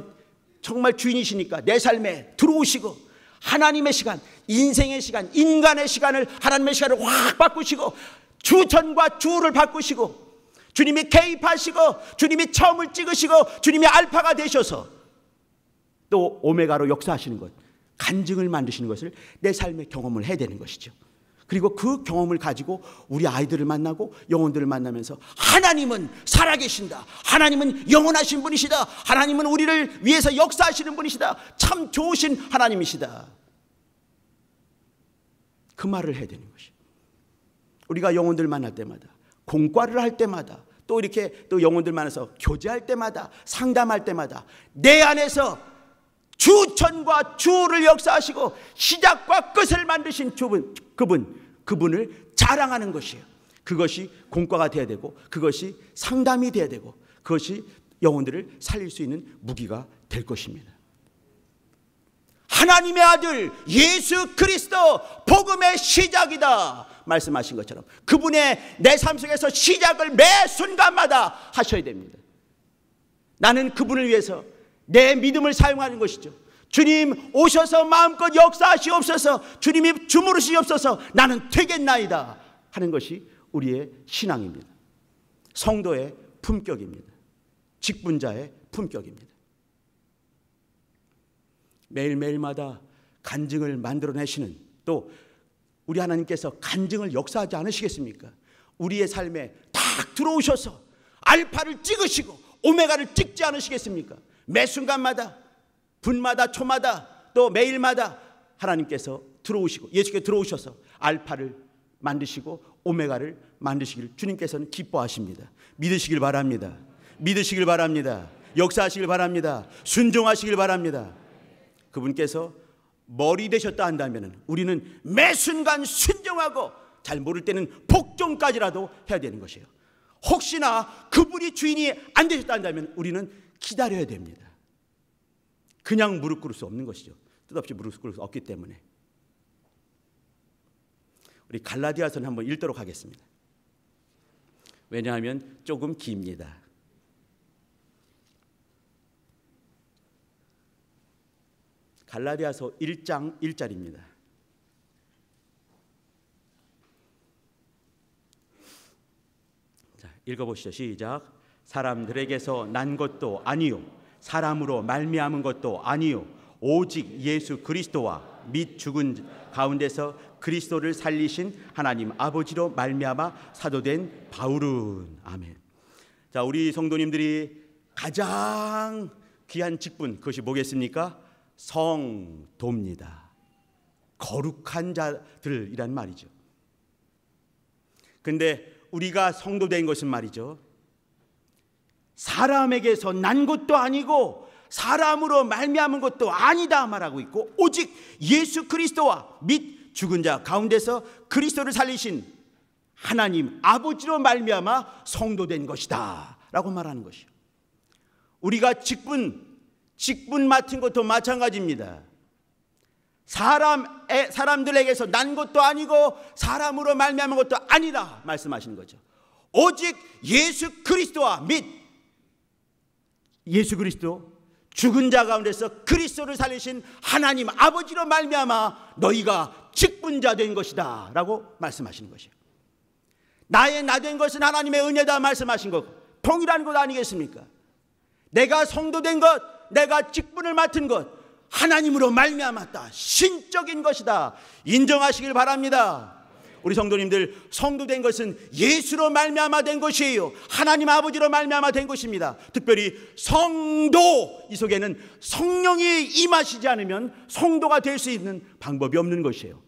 Speaker 4: 정말 주인이시니까 내 삶에 들어오시고 하나님의 시간, 인생의 시간, 인간의 시간을, 하나님의 시간을 확 바꾸시고 주전과 주를 바꾸시고 주님이 개입하시고 주님이 처음을 찍으시고 주님이 알파가 되셔서 또 오메가로 역사하시는 것, 간증을 만드시는 것을 내 삶의 경험을 해야 되는 것이죠. 그리고 그 경험을 가지고 우리 아이들을 만나고 영혼들을 만나면서 하나님은 살아계신다, 하나님은 영원하신 분이시다, 하나님은 우리를 위해서 역사하시는 분이시다, 참 좋으신 하나님이시다, 그 말을 해야 되는 것이죠. 우리가 영혼들 만날 때마다, 공과를 할 때마다, 또 이렇게 또 영혼들 만나서 교제할 때마다, 상담할 때마다 내 안에서 주천과 주를 역사하시고 시작과 끝을 만드신 그분을 자랑하는 것이에요. 그것이 공과가 되어야 되고, 그것이 상담이 되어야 되고, 그것이 영혼들을 살릴 수 있는 무기가 될 것입니다. 하나님의 아들 예수 그리스도 복음의 시작이다 말씀하신 것처럼 그분의 내 삶 속에서 시작을 매 순간마다 하셔야 됩니다. 나는 그분을 위해서 내 믿음을 사용하는 것이죠. 주님 오셔서 마음껏 역사하시옵소서, 주님이 주무르시옵소서, 나는 되겠나이다 하는 것이 우리의 신앙입니다. 성도의 품격입니다. 직분자의 품격입니다. 매일매일마다 간증을 만들어내시는, 또 우리 하나님께서 간증을 역사하지 않으시겠습니까? 우리의 삶에 딱 들어오셔서 알파를 찍으시고 오메가를 찍지 않으시겠습니까? 매 순간마다, 분마다, 초마다, 또 매일마다 하나님께서 들어오시고 예수께서 들어오셔서 알파를 만드시고 오메가를 만드시기를 주님께서는 기뻐하십니다. 믿으시길 바랍니다. 믿으시길 바랍니다. 역사하시길 바랍니다. 순종하시길 바랍니다. 그분께서 머리 되셨다 한다면 우리는 매 순간 순종하고 잘 모를 때는 복종까지라도 해야 되는 것이에요. 혹시나 그분이 주인이 안 되셨다 한다면 우리는 기다려야 됩니다. 그냥 무릎 꿇을 수 없는 것이죠. 뜻없이 무릎 꿇을 수 없기 때문에. 우리 갈라디아서는 한번 읽도록 하겠습니다. 왜냐하면 조금 깁니다. 갈라디아서 1장 1절입니다. 자, 읽어보시죠. 시작. 사람들에게서 난 것도 아니요, 사람으로 말미암은 것도 아니요, 오직 예수 그리스도와 및 죽은 가운데서 그리스도를 살리신 하나님 아버지로 말미암아 사도된 바울은. 아멘. 자, 우리 성도님들이 가장 귀한 직분, 그것이 뭐겠습니까? 성도입니다. 거룩한 자들이란 말이죠. 근데 우리가 성도된 것은 말이죠, 사람에게서 난 것도 아니고 사람으로 말미암은 것도 아니다 말하고 있고, 오직 예수 그리스도와 및 죽은 자 가운데서 그리스도를 살리신 하나님 아버지로 말미암아 성도된 것이다 라고 말하는 것이요. 우리가 직분 맡은 것도 마찬가지입니다. 사람들에게서 난 것도 아니고 사람으로 말미암은 것도 아니라 말씀하시는 거죠. 오직 예수 그리스도와 및 예수 그리스도 죽은 자 가운데서 그리스도를 살리신 하나님 아버지로 말미암아 너희가 직분자 된 것이다 라고 말씀하시는 것이에요. 나의 나 된 것은 하나님의 은혜다 말씀하신 것, 동일한 것 아니겠습니까? 내가 성도된 것, 내가 직분을 맡은 것, 하나님으로 말미암았다, 신적인 것이다 인정하시길 바랍니다. 우리 성도님들, 성도된 것은 예수로 말미암아 된 것이에요. 하나님 아버지로 말미암아 된 것입니다. 특별히 성도, 이 속에는 성령이 임하시지 않으면 성도가 될 수 있는 방법이 없는 것이에요.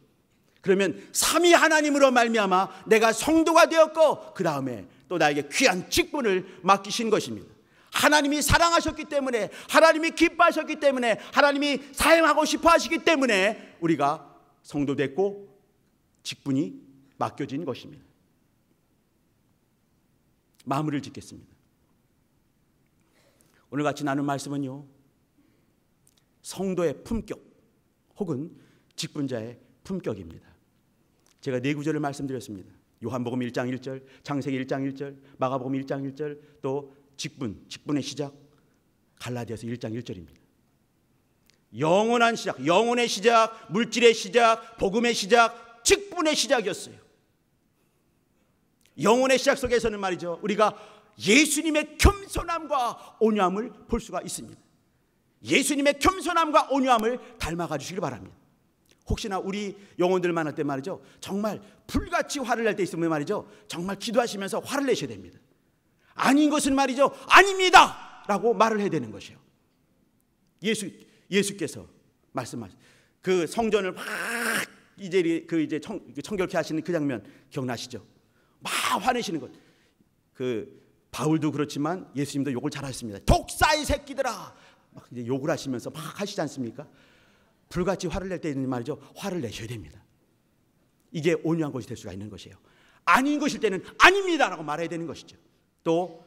Speaker 4: 그러면 삼위 하나님으로 말미암아 내가 성도가 되었고, 그 다음에 또 나에게 귀한 직분을 맡기신 것입니다. 하나님이 사랑하셨기 때문에, 하나님이 기뻐하셨기 때문에, 하나님이 사용하고 싶어 하시기 때문에 우리가 성도 됐고 직분이 맡겨진 것입니다. 마무리를 짓겠습니다. 오늘 같이 나눈 말씀은요, 성도의 품격 혹은 직분자의 품격입니다. 제가 네 구절을 말씀드렸습니다. 요한복음 1장 1절, 창세기 1장 1절, 마가복음 1장 1절, 또 직분의 시작 갈라디아서 1장 1절입니다. 영원한 시작, 영혼의 시작, 물질의 시작, 복음의 시작, 직분의 시작이었어요. 영혼의 시작 속에서는 말이죠, 우리가 예수님의 겸손함과 온유함을 볼 수가 있습니다. 예수님의 겸손함과 온유함을 닮아가 주시길 바랍니다. 혹시나 우리 영혼들 만날 때 말이죠, 정말 불같이 화를 낼 때 있으면 말이죠, 정말 기도하시면서 화를 내셔야 됩니다. 아닌 것은 말이죠, 아닙니다 라고 말을 해야 되는 것이에요. 예수께서 말씀하신 그 성전을 막 이제 청결케 하시는 그 장면 기억나시죠? 막 화내시는 것. 그 바울도 그렇지만 예수님도 욕을 잘하셨습니다. 독사의 새끼들아, 막 이제 욕을 하시면서 막 하시지 않습니까? 불같이 화를 낼 때는 말이죠, 화를 내셔야 됩니다. 이게 온유한 것이 될 수가 있는 것이에요. 아닌 것일 때는 아닙니다 라고 말해야 되는 것이죠. 또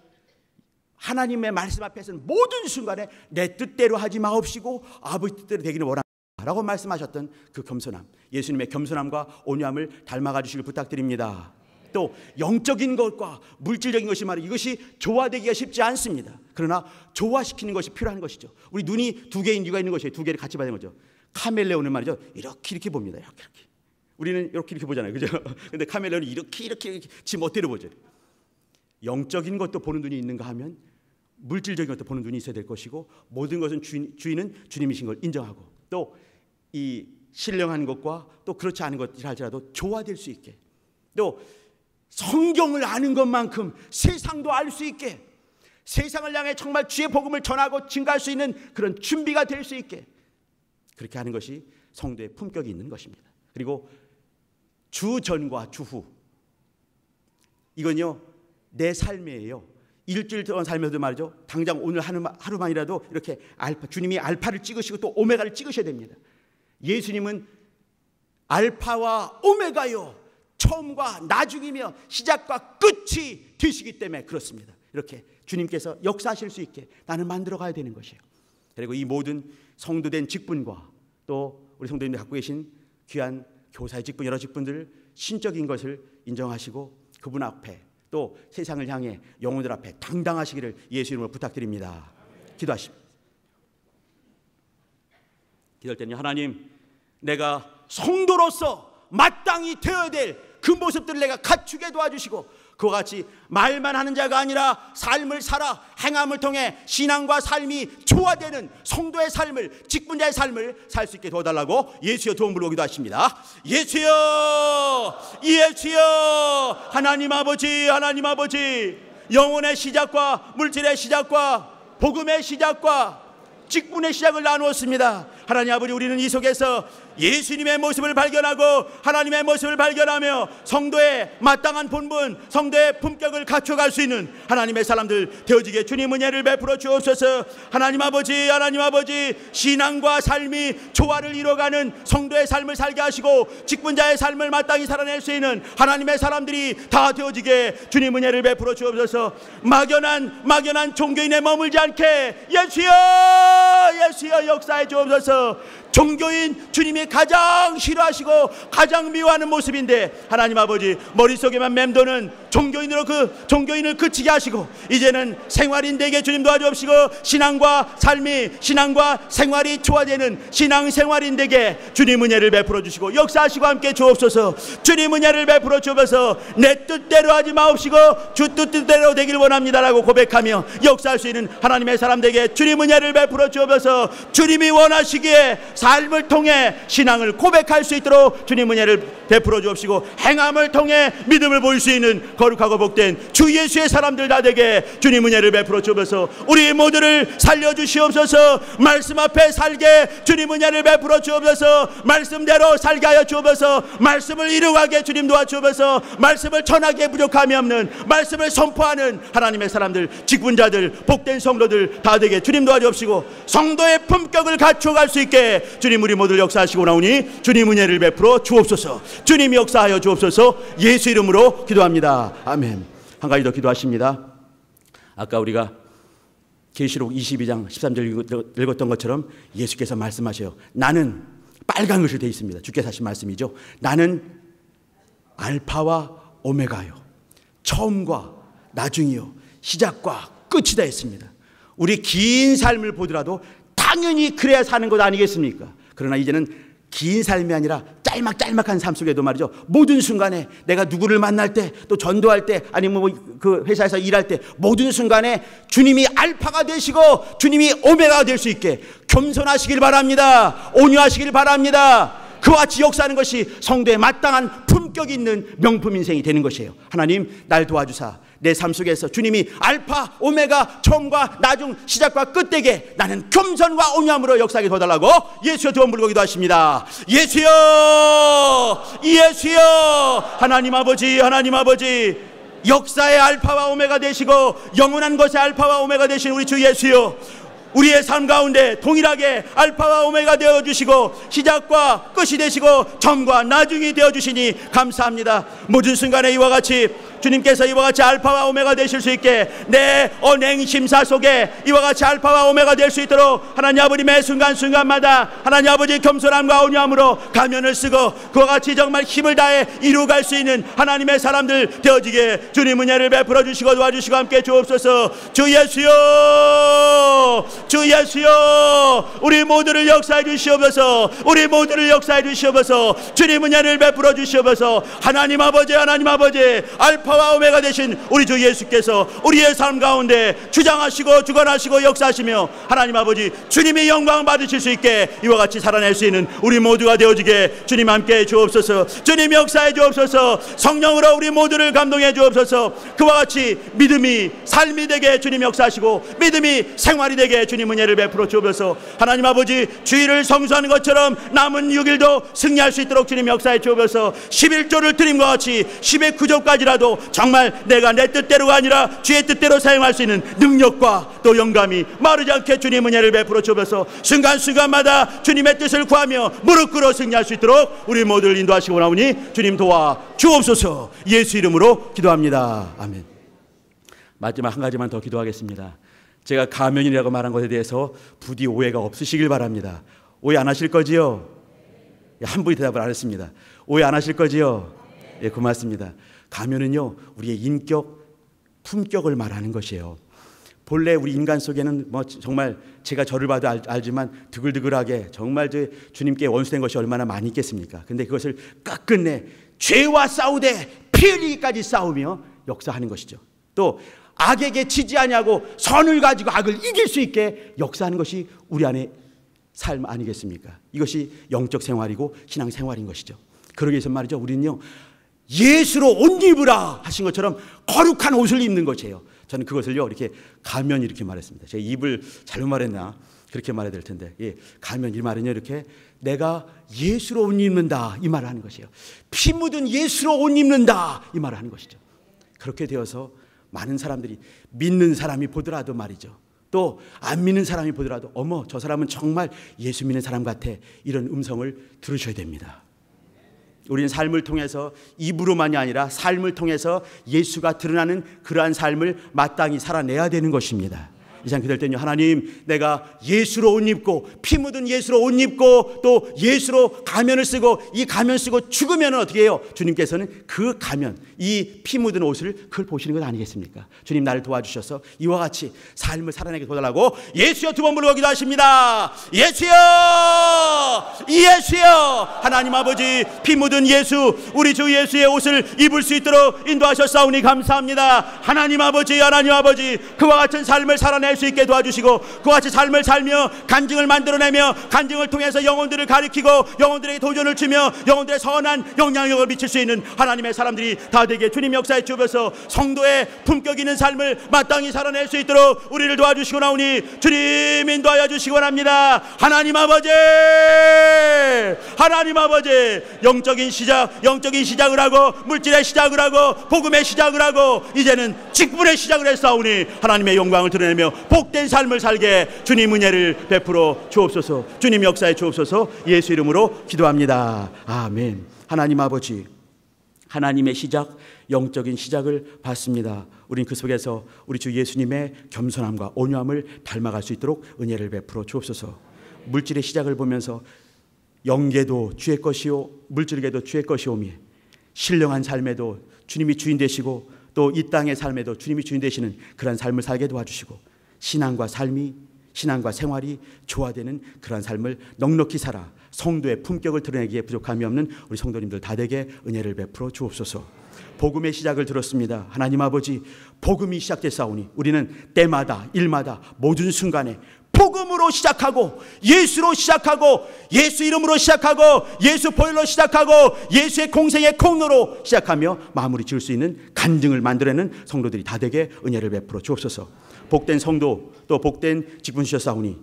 Speaker 4: 하나님의 말씀 앞에서는 모든 순간에 내 뜻대로 하지 마옵시고 아버지 뜻대로 되기를 원합니다 라고 말씀하셨던 그 겸손함, 예수님의 겸손함과 온유함을 닮아가 주시길 부탁드립니다. 또 영적인 것과 물질적인 것이 말이에요, 이것이 조화되기가 쉽지 않습니다. 그러나 조화시키는 것이 필요한 것이죠. 우리 눈이 두 개인 이유가 있는 것이에요. 두 개를 같이 봐야 되는 거죠. 카멜레온은 말이죠, 이렇게 봅니다. 이렇게. 우리는 이렇게 보잖아요, 그죠? 근데 카멜레온은 이렇게 지 멋대로 보죠. 영적인 것도 보는 눈이 있는가 하면 물질적인 것도 보는 눈이 있어야 될 것이고, 모든 것은 주인은 주님이신 걸 인정하고, 또 이 신령한 것과 또 그렇지 않은 것이라 할지라도 조화될 수 있게, 또 성경을 아는 것만큼 세상도 알 수 있게, 세상을 향해 정말 주의 복음을 전하고 증가할 수 있는 그런 준비가 될 수 있게, 그렇게 하는 것이 성도의 품격이 있는 것입니다. 그리고 주 전과 주 후, 이건요 내 삶이에요. 일주일 동안 살면서도 말이죠, 당장 오늘 하루만이라도 이렇게 주님이 알파를 찍으시고 또 오메가를 찍으셔야 됩니다. 예수님은 알파와 오메가요, 처음과 나중이며 시작과 끝이 되시기 때문에 그렇습니다. 이렇게 주님께서 역사하실 수 있게 나는 만들어 가야 되는 것이에요. 그리고 이 모든 성도된 직분과 또 우리 성도님들 갖고 계신 귀한 교사의 직분, 여러 직분들, 신적인 것을 인정하시고 그분 앞에 또 세상을 향해 영혼들 앞에 당당하시기를 예수 이름으로 부탁드립니다. 기도하십시오. 기도할 때는 하나님, 내가 성도로서 마땅히 되어야 될 그 모습들을 내가 갖추게 도와주시고, 그와 같이 말만 하는 자가 아니라 삶을 살아 행함을 통해 신앙과 삶이 조화되는 성도의 삶을, 직분자의 삶을 살 수 있게 도와달라고 예수여 도움 부르기도 하십니다. 예수여, 예수여. 하나님 아버지, 하나님 아버지, 영혼의 시작과 물질의 시작과 복음의 시작과 직분의 시작을 나누었습니다. 하나님 아버지, 우리는 이 속에서 예수님의 모습을 발견하고 하나님의 모습을 발견하며 성도의 마땅한 본분, 성도의 품격을 갖춰갈 수 있는 하나님의 사람들 되어지게 주님 은혜를 베풀어 주옵소서. 하나님 아버지, 하나님 아버지, 신앙과 삶이 조화를 이뤄가는 성도의 삶을 살게 하시고 직분자의 삶을 마땅히 살아낼 수 있는 하나님의 사람들이 다 되어지게 주님 은혜를 베풀어 주옵소서. 막연한 종교인에 머물지 않게 예수여, 예수여 역사해 주옵소서. 종교인 주님이 가장 싫어하시고 가장 미워하는 모습인데 하나님 아버지, 머릿속에만 맴도는 종교인을 그치게 하시고 이제는 생활인들에게 주님 도와주옵시고 신앙과 생활이 조화되는 신앙생활인들에게 주님 은혜를 베풀어 주시고 역사하시고 함께 주옵소서. 주님 은혜를 베풀어 주옵소서. 내 뜻대로 하지 마옵시고 주 뜻대로 되길 원합니다라고 고백하며 역사할 수 있는 하나님의 사람들에게 주님 은혜를 베풀어 주옵소서. 주님이 원하시기에 삶을 통해 신앙을 고백할 수 있도록 주님 은혜를 베풀어 주옵시고, 행함을 통해 믿음을 보일 수 있는 거룩하고 복된 주 예수의 사람들 다 되게 주님 은혜를 베풀어 주옵소서. 우리 모두를 살려주시옵소서. 말씀 앞에 살게 주님 은혜를 베풀어 주옵소서. 말씀대로 살게 하여 주옵소서. 말씀을 이루가게 주님 도와주옵소서. 말씀을 전하기에 부족함이 없는, 말씀을 선포하는 하나님의 사람들, 직분자들, 복된 성도들 다 되게 주님 도와주옵시고, 성도의 품격을 갖춰갈 수 있게 주님 우리 모두를 역사하시고 나오니 주님 은혜를 베풀어 주옵소서. 주님 역사하여 주옵소서. 예수 이름으로 기도합니다. 아멘. 한 가지 더 기도하십니다. 아까 우리가 계시록 22장 13절 읽었던 것처럼 예수께서 말씀하셔요. 나는, 빨간 글씨로 되어 있습니다. 주께서 하신 말씀이죠. 나는 알파와 오메가요, 처음과 나중이요, 시작과 끝이다 했습니다. 우리 긴 삶을 보더라도 당연히 그래야 사는 것 아니겠습니까? 그러나 이제는 긴 삶이 아니라 짤막짤막한 삶 속에도 말이죠, 모든 순간에 내가 누구를 만날 때, 또 전도할 때, 아니면 그 회사에서 일할 때, 모든 순간에 주님이 알파가 되시고 주님이 오메가가 될 수 있게 겸손하시길 바랍니다. 온유하시길 바랍니다. 그와 같이 역사하는 것이 성도의 마땅한 품격 있는 명품 인생이 되는 것이에요. 하나님, 날 도와주사 내 삶 속에서 주님이 알파 오메가, 처음과 나중, 시작과 끝 되게 나는 겸손과 온유함으로 역사하게 도와달라고 예수여 두 번 부르고 기도하십니다. 예수여, 예수여. 하나님 아버지, 하나님 아버지, 역사의 알파와 오메가 되시고 영원한 것의 알파와 오메가 되신 우리 주 예수여, 우리의 삶 가운데 동일하게 알파와 오메가 되어주시고 시작과 끝이 되시고 처음과 나중이 되어주시니 감사합니다. 모든 순간에 이와 같이 주님께서 이와 같이 알파와 오메가 되실 수 있게, 내 언행 심사 속에 이와 같이 알파와 오메가 될 수 있도록 하나님 아버지 매 순간순간마다 하나님 아버지 겸손함과 온유함으로 가면을 쓰고 그와 같이 정말 힘을 다해 이루어갈 수 있는 하나님의 사람들 되어지게 주님 은혜를 베풀어 주시고 도와주시고 함께 주옵소서. 주 예수여, 주 예수여, 우리 모두를 역사해 주시옵소서. 우리 모두를 역사해 주시옵소서. 주님 은혜를 베풀어 주시옵소서. 하나님 아버지, 하나님 아버지, 알파와 오메가 되신 우리 주 예수께서 우리의 삶 가운데 주장하시고 주관하시고 역사하시며 하나님 아버지 주님의 영광 받으실 수 있게 이와 같이 살아낼 수 있는 우리 모두가 되어지게 주님 함께 주옵소서. 주님 역사해 주옵소서. 성령으로 우리 모두를 감동해 주옵소서. 그와 같이 믿음이 삶이 되게 주님 역사하시고 믿음이 생활이 되게 주님 은혜를 베풀어 주옵소서. 하나님 아버지, 주일을 성수하는 것처럼 남은 6일도 승리할 수 있도록 주님 역사해 주옵소서. 11조를 드림과 같이 10의 9조까지라도 정말 내가 내 뜻대로가 아니라 주의 뜻대로 사용할 수 있는 능력과 또 영감이 마르지 않게 주님 은혜를 베풀어 주옵소서. 순간순간마다 주님의 뜻을 구하며 무릎 꿇어 승리할 수 있도록 우리 모두를 인도하시고 나오니 주님 도와 주옵소서. 예수 이름으로 기도합니다. 아멘. 마지막 한 가지만 더 기도하겠습니다. 제가 가면이라고 말한 것에 대해서 부디 오해가 없으시길 바랍니다. 오해 안 하실 거지요? 한 분이 대답을 안 했습니다. 오해 안 하실 거지요? 예, 고맙습니다. 가면은요, 우리의 인격, 품격을 말하는 것이에요. 본래 우리 인간 속에는 뭐 정말 제가 저를 봐도 알지만 드글드글하게 정말 주님께 원수된 것이 얼마나 많이 있겠습니까? 근데 그것을 끝끝내 죄와 싸우되 피 흘리기까지 싸우며 역사하는 것이죠. 또 악에게 지지 아니하고 선을 가지고 악을 이길 수 있게 역사하는 것이 우리 안에 삶 아니겠습니까? 이것이 영적 생활이고 신앙 생활인 것이죠. 그러기 위해서 말이죠, 우리는요, 예수로 옷 입으라 하신 것처럼 거룩한 옷을 입는 것이에요. 저는 그것을요, 이렇게 가면 이렇게 말했습니다. 제가 입을 잘못 말했나 그렇게 말해야 될 텐데, 예, 가면 이 말은요, 이렇게 내가 예수로 옷 입는다 이 말을 하는 것이에요. 피 묻은 예수로 옷 입는다 이 말을 하는 것이죠. 그렇게 되어서 많은 사람들이, 믿는 사람이 보더라도 말이죠, 또 안 믿는 사람이 보더라도 어머, 저 사람은 정말 예수 믿는 사람 같아, 이런 음성을 들으셔야 됩니다. 우리는 삶을 통해서 입으로만이 아니라 삶을 통해서 예수가 드러나는 그러한 삶을 마땅히 살아내야 되는 것입니다. 이상 그럴 때는요, 하나님, 내가 예수로 옷 입고 피 묻은 예수로 옷 입고 또 예수로 가면을 쓰고 이 가면 쓰고 죽으면 어떻게 해요? 주님께서는 그 가면, 이 피 묻은 옷을 그걸 보시는 것 아니겠습니까? 주님, 나를 도와주셔서 이와 같이 삶을 살아내게 도와달라고 예수여 두 번 부르고 기도하십니다. 예수여, 예수여. 하나님 아버지, 피 묻은 예수, 우리 주 예수의 옷을 입을 수 있도록 인도하셨사오니 감사합니다. 하나님 아버지, 하나님 아버지, 그와 같은 삶을 살아낼 살아낼 수 있게 도와주시고 그와 같이 삶을 살며 간증을 만들어내며 간증을 통해서 영혼들을 가리키고 영혼들에게 도전을 주며 영혼들의 선한 영향력을 미칠 수 있는 하나님의 사람들이 다 되게 주님 역사에 주셔서 성도의 품격 있는 삶을 마땅히 살아낼 수 있도록 우리를 도와주시고 나오니 주님 인도하여 주시기 원합니다. 하나님 아버지, 하나님 아버지, 영적인 시작을 하고 물질의 시작을 하고 복음의 시작을 하고 이제는 직분의 시작을 했사오니 하나님의 영광을 드러내며 복된 삶을 살게 주님 은혜를 베풀어 주옵소서. 주님 역사에 주옵소서. 예수 이름으로 기도합니다. 아멘. 하나님 아버지, 하나님의 시작, 영적인 시작을 받습니다. 우린 그 속에서 우리 주 예수님의 겸손함과 온유함을 닮아갈 수 있도록 은혜를 베풀어 주옵소서. 물질의 시작을 보면서 영계도 주의 것이요 물질계도 주의 것이오며 신령한 삶에도 주님이 주인 되시고 또 이 땅의 삶에도 주님이 주인 되시는 그런 삶을 살게 도와주시고 신앙과 생활이 조화되는 그런 삶을 넉넉히 살아 성도의 품격을 드러내기에 부족함이 없는 우리 성도님들 다 되게 은혜를 베풀어 주옵소서. 복음의 시작을 들었습니다. 하나님 아버지, 복음이 시작됐사오니 우리는 때마다 일마다 모든 순간에 복음으로 시작하고 예수로 시작하고 예수 이름으로 시작하고 예수 보혈로 시작하고 예수의 공생의 공로로 시작하며 마무리 지을 수 있는 간증을 만들어내는 성도들이 다 되게 은혜를 베풀어 주옵소서. 복된 성도 또 복된 직분 주셨사오니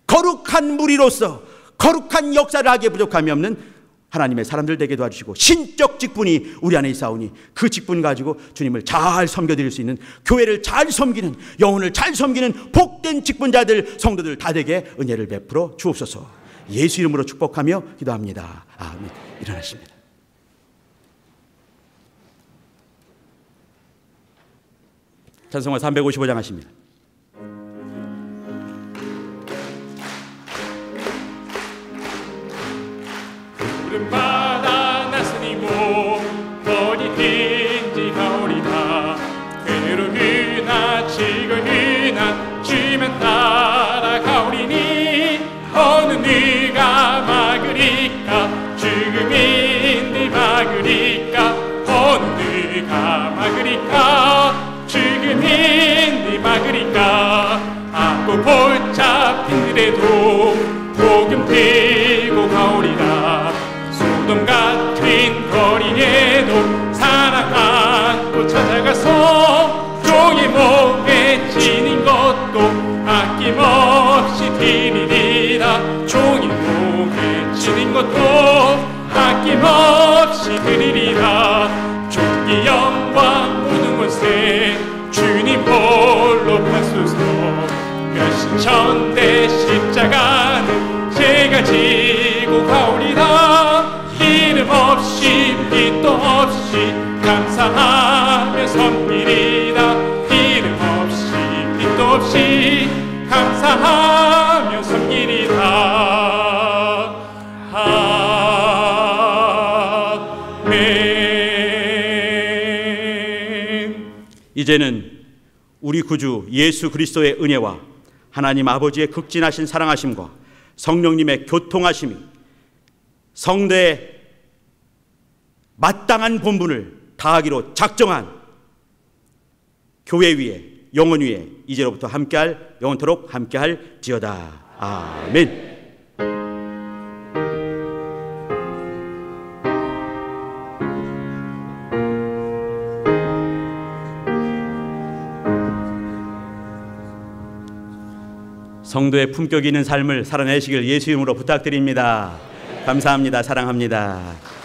Speaker 4: 거룩한 무리로서 거룩한 역사를 하기에 부족함이 없는 하나님의 사람들 되게 도와주시고 신적 직분이 우리 안에 있사오니 그 직분 가지고 주님을 잘 섬겨드릴 수 있는 교회를 잘 섬기는 영혼을 잘 섬기는 복된 직분자들 성도들 다 되게 은혜를 베풀어 주옵소서. 예수 이름으로 축복하며 기도합니다. 아멘. 일어나십니다. 찬송가 355장 하십니다.
Speaker 2: 푸른바다 나선이 어디든지 가오리다. 괴로우나 즐거우나 주만 따라가오리니 어느 누가 막으리까. 죽음인들 막으리까. 어느 누가 막으리까. 죽음인들 막으리까. 아고 붙잡힌들에도 복음 들고 가오리다. 소돔 같은 거리에도 사랑 안고 찾아가서 종의 목에 지닌 것도 아낌없이 드리리라. 종의 목에 지닌 것도 아낌없이 드리리라. 종기 영광 모든 곳에 주님 홀로 파소서. 몇신천대 십자가는 제가 지고 가오리다. 이름 없이 빛도 없이 감사하며 섬기리다. 이름 없이 빛도 없이 감사하며 섬기리다. 아멘.
Speaker 4: 이제는 우리 구주 예수 그리스도의 은혜와 하나님 아버지의 극진하신 사랑하심과 성령님의 교통하심이 성도의 마땅한 본분을 다하기로 작정한 교회 위에 영혼 위에 이제로부터 함께할 영원토록 함께할지어다. 아멘. 성도의 품격 있는 삶을 살아내시길 예수 이름으로 부탁드립니다. 감사합니다. 사랑합니다.